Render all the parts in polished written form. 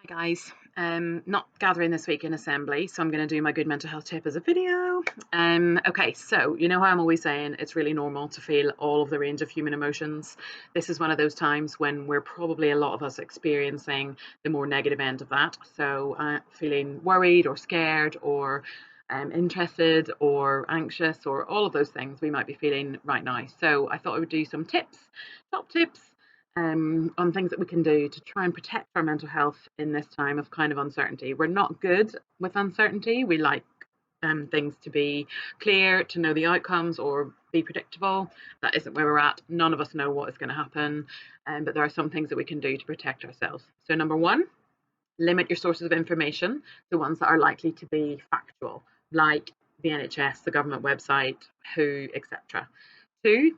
Guys, not gathering this week in assembly, so I'm going to do my good mental health tip as a video. Okay, so you know how I'm always saying it's really normal to feel all of the range of human emotions. This is one of those times when we're probably a lot of us experiencing the more negative end of that. So feeling worried or scared or interested or anxious or all of those things we might be feeling right now. So I thought I would do some tips, top tips on things that we can do to try and protect our mental health in this time of kind of uncertainty. We're not good with uncertainty. We like things to be clear, to know the outcomes or be predictable. That isn't where we're at. None of us know what is going to happen, but there are some things that we can do to protect ourselves. So, number one, limit your sources of information, the ones that are likely to be factual, like the NHS, the government website, WHO, etc. Two,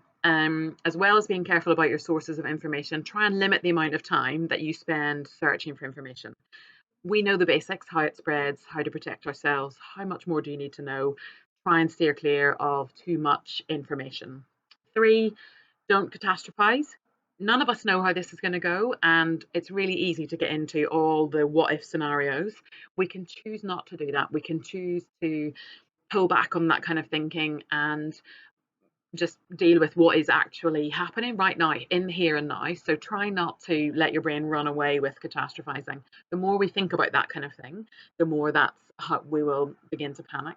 as well as being careful about your sources of information, try and limit the amount of time that you spend searching for information. We know the basics, how it spreads, how to protect ourselves. How much more do you need to know? Try and steer clear of too much information. Three, don't catastrophize. None of us know how this is going to go, and it's really easy to get into all the what if scenarios. We can choose not to do that. We can choose to pull back on that kind of thinking and just deal with what is actually happening right now in the here and now. So try not to let your brain run away with catastrophizing. The more we think about that kind of thing, the more that's how we will begin to panic.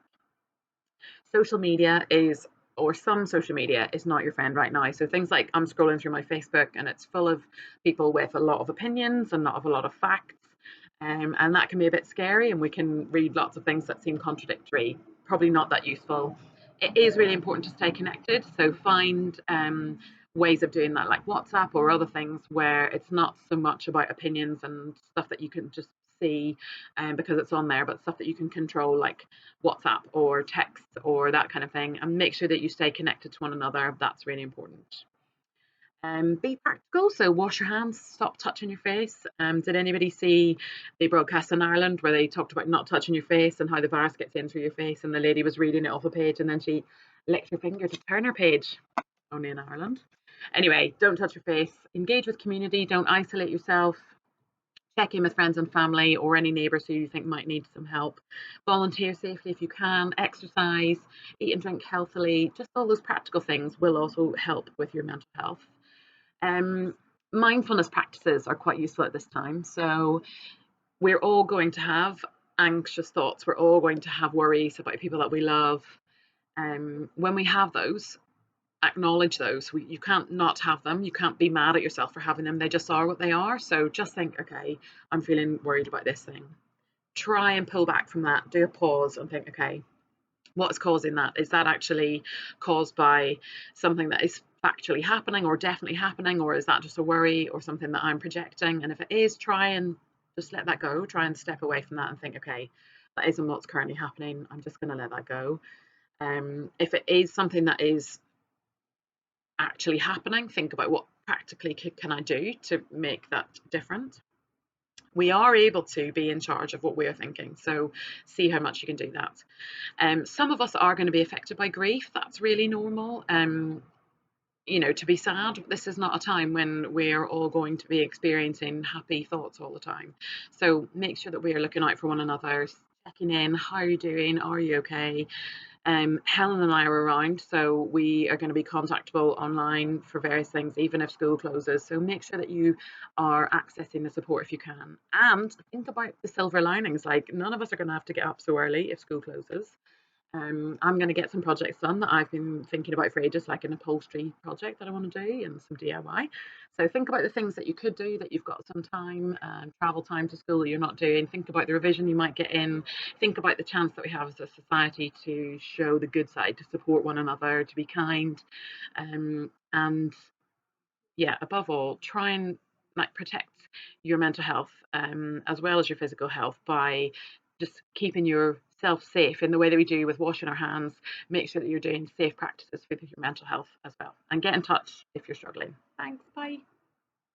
Social media is, or some social media is not your friend right now. So things like I'm scrolling through my Facebook and it's full of people with a lot of opinions and not of a lot of facts. And that can be a bit scary, and we can read lots of things that seem contradictory, probably not that useful. It is really important to stay connected, so find ways of doing that, like WhatsApp or other things where it's not so much about opinions and stuff that you can just see because it's on there, but stuff that you can control, like WhatsApp or text or that kind of thing, and make sure that you stay connected to one another. That's really important. Be practical, so wash your hands, stop touching your face. Did anybody see the broadcast in Ireland where they talked about not touching your face and how the virus gets in through your face? And the lady was reading it off a page and then she licked her finger to turn her page, only in Ireland. Anyway, don't touch your face, engage with community, don't isolate yourself. Check in with friends and family or any neighbours who you think might need some help. Volunteer safely if you can, exercise, eat and drink healthily. Just all those practical things will also help with your mental health. Um, Mindfulness practices are quite useful at this time. So we're all going to have anxious thoughts. We're all going to have worries about people that we love. When we have those, acknowledge those. You can't not have them. You can't be mad at yourself for having them. They just are what they are. So just think, okay, I'm feeling worried about this thing. Try and pull back from that. Do a pause and think, okay, what's causing that? Is that actually caused by something that is factually happening or definitely happening, or is that just a worry or something that I'm projecting? And if it is, try and just let that go. Try and step away from that and think, okay, that isn't what's currently happening. I'm just going to let that go. If it is something that is actually happening, think about what practically can I do to make that different. We are able to be in charge of what we are thinking, so see how much you can do that. Some of us are going to be affected by grief. That's really normal. To be sad, this is not a time when we're all going to be experiencing happy thoughts all the time. So make sure that we are looking out for one another, checking in. How are you doing? Are you okay? Helen and I are around, so we are going to be contactable online for various things, even if school closes. So make sure that you are accessing the support if you can. And think about the silver linings. Like, none of us are going to have to get up so early if school closes. I'm going to get some projects done that I've been thinking about for ages, like an upholstery project that I want to do and some DIY. So think about the things that you could do that you've got some time, travel time to school that you're not doing. Think about the revision you might get in. Think about the chance that we have as a society to show the good side, to support one another, to be kind. And yeah, above all, try and protect your mental health as well as your physical health by just keeping yourself safe in the way that we do with washing our hands. Make sure that you're doing safe practices for your mental health as well, and get in touch if you're struggling. Thanks. Bye.